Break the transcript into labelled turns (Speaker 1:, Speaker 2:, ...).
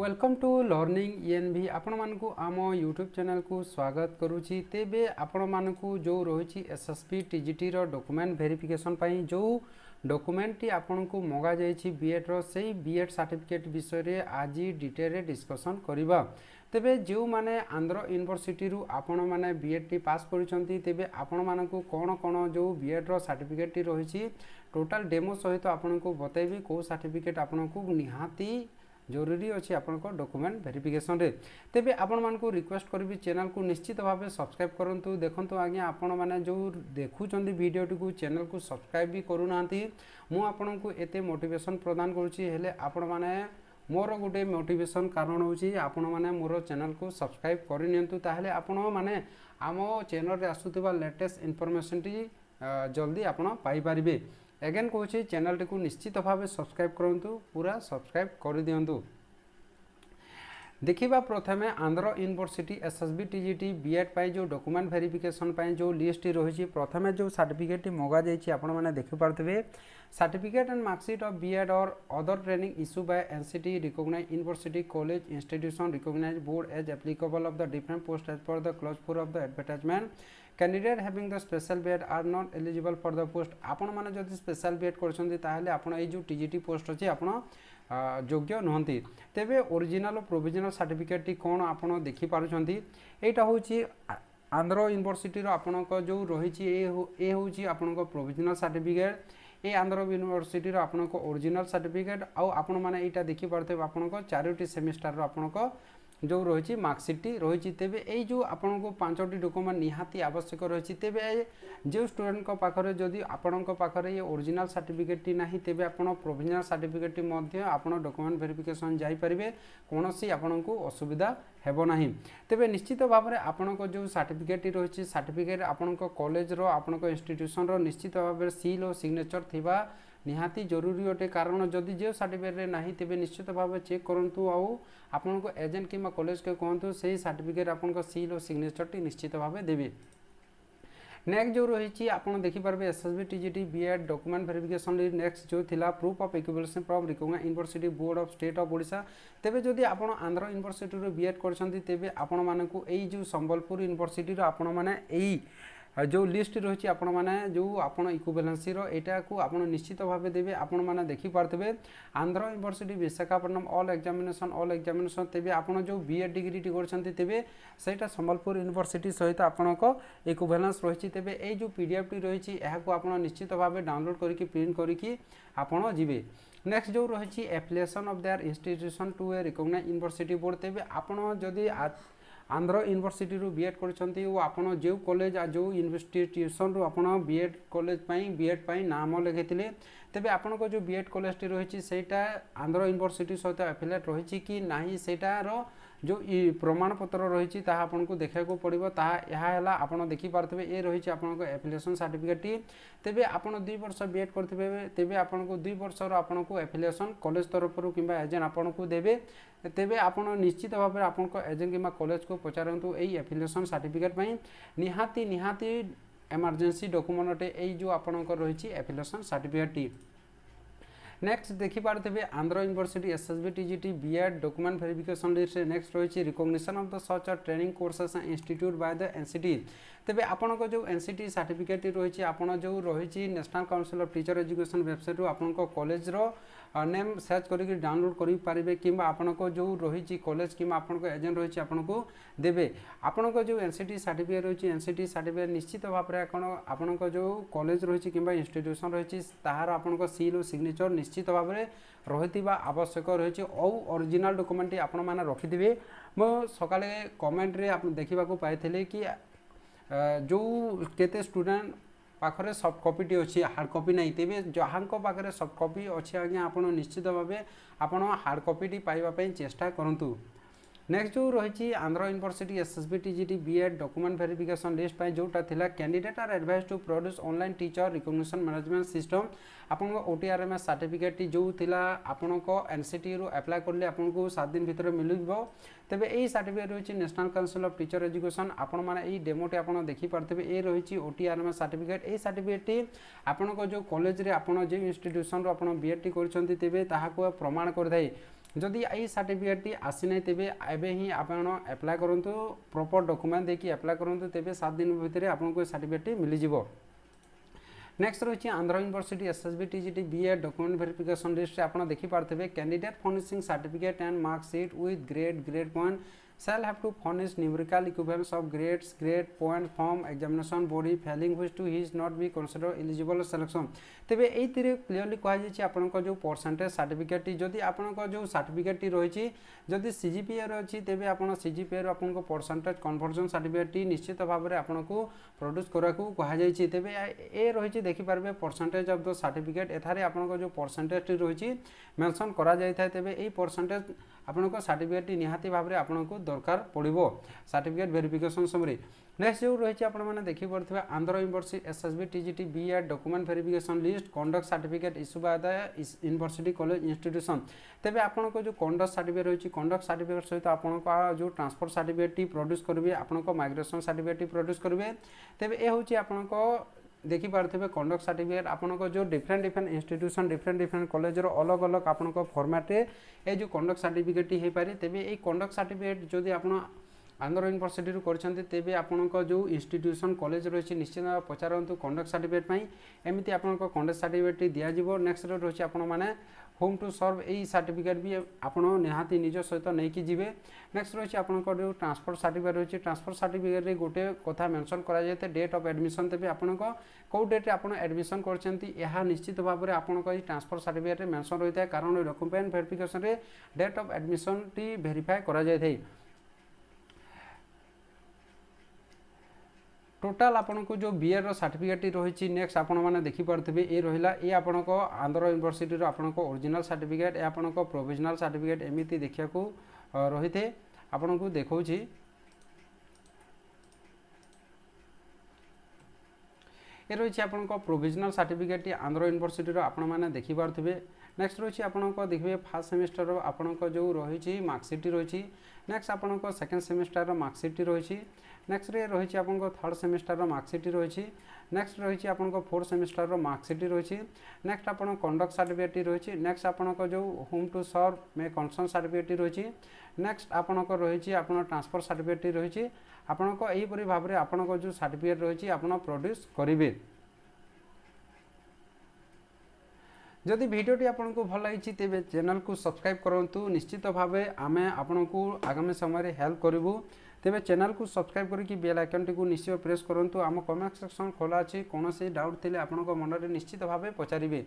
Speaker 1: Welcome to learning ENV आपण मानकु आम YouTube channel को स्वागत करुछि। तेबे आपण मानकु जो रही SSB TGT रो डॉक्यूमेंट वेरिफिकेशन पई जो डॉक्यूमेंट टी आपण को मगा जाइछि बीएड रो सेही बीएड सर्टिफिकेट विषय रे आज डिटेल रे डिस्कशन करिबा। तेबे जो माने आंध्र यूनिवर्सिटी रु आपण माने बीएड टी पास करिसंती तेबे आपण मानकु कोन कोन जो बीएड रो सर्टिफिकेट टी रहिछि टोटल डेमो सहित आपण को बतैबी को सर्टिफिकेट आपण को निहाती जरूरी अच्छी आपण डॉक्यूमेंट वेरिफिकेशन रे। तेबे आपण मानकु रिक्वेस्ट करबी चैनल को निश्चित भाव सब्सक्राइब करंतु। देखंतु आज्ञा आपण माने जो देखुचंदी वीडियो टी को चैनल को सब्सक्राइब भी करू नांती मु आपण को एते मोटिवेशन प्रदान करूची हेले आपण माने मोर गोटे मोटिवेशन कारण होची आपण माने मोर चैनल को सब्सक्राइब करि नियंतु ताहले आपण माने आम चैनल रे आसुतबा लेटेस्ट इन्फॉर्मेशन टी जल्दी आपण पाई परिबे। एगेन कहूँ चैनल टी को निश्चित भाव सब्सक्राइब करंतु पूरा सब्सक्राइब कर दियंतु। देखिबा प्रथमे Andhra university SSB TGT B Ed पाई जो डॉक्यूमेंट वेरिफिकेशन पाई जो लिस्ट रही प्रथमे जो सर्टिफिकेट मगा जाइछि आपण माने देखि पारथबे certificate and marksheet of B Ed और other training issue by NCT recognised university college institution recognised board as applicable of the different post as per the clause 4 of the advertisement candidate having the special B Ed are not eligible for the post. आपण माने जदि special BEd करछंती ताहले आपण ए जो TGT post अछि आपण योग्य नहंती। तेबे ओरिजिनल और प्रोविजनल सर्टिफिकेट टी कोन आपण देखि पारुछंती एटा होची आंध्र यूनिवर्सिटी रो आपणक जो रहिछि ए होची आपणक प्रोविजनल सर्टिफिकेट ए आंध्र यूनिवर्सिटी रो आपणक ओरिजिनल सर्टिफिकेट आ आपण माने एटा देखि पारते आपणक 4टी सेमेस्टर रो आपणक जो रही मार्कशीट रही। तेबे ए जो आपण को 5टी डॉक्यूमेंट निहाती आवश्यक रही। तेबे जो स्टूडेंट को पाखरे जदि आपण को पाखरे ये ओरिजिनल सर्टिफिकेट टी नाही तेबे आपण प्रोविजनल सर्टिफिकेट टी मध्ये आपण डॉक्यूमेंट वेरिफिकेशन जाई परिबे कोनोसी आपण को असुविधा हेबो नाही। तेबे निश्चित भाव में आपण को जो सर्टिफिकेट टी रही सर्टिफिकेट आपण को कॉलेज रो आपण को इंस्टीट्यूशन रो निश्चित भाव में सील और सिग्नेचर थिबा निहाती जरूरी अटे। कारण जदि जो सर्टिफिकेट रे नाही तेबे निश्चित भाव चेक करंतु आउ आपण को एजेंट किमा कॉलेज के कहंतु सेही सर्टिफिकेट आपण को सील और सिग्नेचर टी निश्चित भाव देबे। नेक्स्ट जो रही आपन देखि पारबे SSB TGT BEd document verification next जो थिला proof of equivalence from recognized university board of state of Odisha. तेबे जदि आपन आंध्र यूनिवर्सिटी रो बीएड करछंती तेबे आपन मानकु एई जो संबलपुर यूनिवर्सिटी रो आपन माने एई जो लिस्ट रही आपण माने जो आपण इक्विवेलेंसी रो एटा को आपण निश्चित भाव देबे। आपण माने देखि पारथबे Andhra university Visakhapatnam all examination तेबे आपण जो बीएड डिग्री टी करछंती तेबे सेटा संबलपुर यूनिवर्सिटी सहित आपण को इक्विवेलेंस रही। तेबे ए जो पीडीएफ टी रही एहा को आपण निश्चित भाव डाउनलोड करके प्रिंट करके आपण जिवे। नेक्स्ट जो रही affiliation of their institution to a recognized university board तेबे आपण जदि आंध्र यूनिवर्सिटी रू बीएड करछंती ओ आपण जो कॉलेज आ जो इंस्टीट्यूशन रू आपण बीएड कॉलेज पई बीएड पई नाम लेखिथिले तेबे आपण को जो बीएड कॉलेज टी रही सेटा आंध्र यूनिवर्सिटी सहित एफिलिएट रही कि नाही सेटा रो जो प्रमाण पत्र रही ता आपन को देखा को पड़िबो ता यहा हला आपण देखि पारथबे ए रही आपण को एफिलिएशन सर्टिफिकेट टी। तेबे आपण 2 वर्ष बीएड करथबे तेबे आपण को 2 वर्ष रो आपण को एफिलिएशन कॉलेज तरफ रु किबा एजेंट आपण को देबे। तेबे आपण निश्चित भाव आपण को एजेंट किबा कॉलेज को पचारंतु एई एफिलिएशन सर्टिफिकेट पई निहाती इमरजेंसी डॉक्यूमेंट ए जो आपण को रही एफिलिएशन सर्टिफिकेट टी। नेक्स्ट देखि पारथबे Andhra university SSB TGT BEd document verification list next रही recognition of the such training courses and institute by the NCT। तेबे आपण को जो NCT सर्टिफिकेट रही आपण जो रही National Council of Teacher Education website रो आपण को कॉलेज रो नेम सर्च करके डाउनलोड करि पारिबे किबा आपण को जो रही कॉलेज किबा आपण को एजेंट रही आपण को देबे। आपण को जो NCT सर्टिफिकेट रही NCT सर्टिफिकेट निश्चित भाव में आपण को जो कॉलेज रही किबा इंस्टीट्यूशन रही ताहार आपण को सील और सिग्नेचर निश्चित भाव में रही आवश्यक रही ओरिजिनल डॉक्यूमेंट आपण माने रखिथिबे। मो सकाले कमेंट रे आप देखिबा को पाइथिले कि जो केते स्टूडेंट पाखरे सॉफ्ट कॉपी टी अछि हार्ड कॉपी नहीं तेबे जहांको पाखरे सॉफ्ट कॉपी अछि आज्ञा आपण निश्चित भाबे आपण हार्ड कॉपी टी पाइबा पई चेष्टा करंतु। नेक्स्ट जो रही Andhra university SSB TGT BEd document verification list पाई जोटा थिला candidate are advise to produce online teacher recognition management system आपन को OTRMS सर्टिफिकेट टी जो थिला आपन को NCT रो अप्लाई करले आपन को 7 दिन भीतर मिलबो। तेबे एई सर्टिफिकेट रही National Council of Teacher education आपण माने एई डेमोटी आपण देखि पारथबे ए रही OTRMS certificate A certificate T आपण को जो कॉलेज रे आपण जे इंस्टीट्यूशन रो आपण बीएड टी करछंती तेबे ताहा को प्रमाण कर दाई जदि यही सर्टिफिकेट आसी ना तेज एवं ही आप एप्लाय करूँ प्रॉपर डॉक्यूमेंट देखिए एप्लाय करूँ तेज 7 दिन भितर आपको सर्टिफिकेट मिल जाव। नेक्स्ट रही Andhra university SSB TGT B Ed document verification list आप देखिपे candidate furnishing certificate and marksheet with grade point shall have to furnish numerical equivalents of grades, grade point, form, examination body, failing which to he is not be considered eligible selection। तेबे एइतिरे clearly कहा जायछि आपनका जो percentage certificate जदि आपनका जो certificate रही जदि CGPA अछि तेबे आपन सीजीपीए रो आपनको परसेंटेज कन्वर्जन सर्टिफिकेट निश्चित भाव में आपनको प्रोड्यूस कराकू कहा जायछि। तेबे ए रही देखि पारबे परसेंटेज ऑफ द सर्टिफिकेट एथारे आपनका जो परसेंटेज रही मेंशन करा जाय थाए तेबे एई परसेंटेज आपनको सर्टिफिकेट निहाती भाव में आपनको दरकार पड़ो सर्टिफिकेट वेरिफिकेशन समय। नेक्स्ट जो रही आपने देखिपे Andhra university SSB TGT B Ed document verification list conduct certificate issue by the university college institution. तेबे आपनको जो कंडक्ट सर्टिफिकेट रही कंडक्ट सर्टिफिकेट सहित आपको जो ट्रांसफर सर्टिफिकेट प्रोड्यूस करेंगे आपको माइग्रेशन सर्टिफिकेट प्रोड्यूस करेंगे। तेबे ये हूँ आपको देखिपे कंडक्ट सर्टिफिकेट आपको जो डिफरेंट इंस्टीट्यूशन डिफरेंट कॉलेज अलग अलग आपको फॉर्मेटे ये जो कंडक्ट सर्टिफिकेट हो पारे। तेबे ये कंडक्ट सर्टिफिकेट जदि आप आंध्र यूनिवर्सिटी कर तेबे आपको जो इंस्टीट्यूशन कॉलेज रही निश्चित पचारतु कंडक्ट सर्टिफिकेट एमती आपको कंडक्ट सर्टिफिकेट दिज्व। नेक्स्ट रही आपने होम टू सर्व यही सर्टिफिकेट भी आपड़ निहाती निज सहित नहीं कि जी। नेक्स्ट रही आपको जो ट्रांसफर सर्टिफिकेट रही ट्रांसफर सर्टिफिकेट गोटे कथा मेंशन कराए डेट ऑफ एडमिशन। तेज आपको कौ डेट आप एडमिशन कर निश्चित भाव में आपको ट्रांसफर सर्टिफिकेट मेंशन रही है कारण डॉक्यूमेंट वेरिफिकेशन रे डेट ऑफ एडमिशन टी वेरीफाई करा जाय थाए। टोटाल आपको जो बीएड सर्टिफिकेट रही नेक्स्ट आपने देखिपे ये रहा ये आपको आंध्र यूनिवर्सिटी आपको ओरिजिनल सर्टिफिकेट आपको प्रोविजनल सर्टिफिकेट एमती देखा रही थे आपको देखा ये रही आपको प्रोविजनल सर्टिफिकेट आंध्र यूनिवर्सिटी आपने देखिपे। नेक्स्ट रही आपको देखिए फर्स्ट सेमिस्टर आपको जो रही मार्कशीट रही। नेक्स्ट आपको सेकेंड सेमिस्टर मार्कशीट रही। नेक्स्ट रही आपको थर्ड सेमिस्टर मार्कशीट रही। नेक्स्ट रही आपको फोर्थ सेमिस्टर मार्कशीट रही। नेक्स्ट आप कंडक्ट सर्टिफिकेट रही। नेक्स्ट आपको जो होम टू सर्व में कंसर्न सर्टिफिकेट रही। नेक्स्ट आपको रही आप ट्रांसफर सर्टिफिकेट रही आपको यहीपरी भाव में आपको जो सर्टिफिकेट रही आप प्रोड्यूस करेंगे। जदि वीडियोटी आपको भल लगी तेज चैनल को सब्सक्राइब करूँ निश्चित भाव आम आपको आगामी समय हेल्प करूँ। तेज चैनल को सब्सक्राइब करके बेल आइकन टी निश्चय प्रेस करूँ। आम कमेंट सेक्शन खोला अच्छी कौन डाउट थे आपको मन में निश्चित भाव पचारे।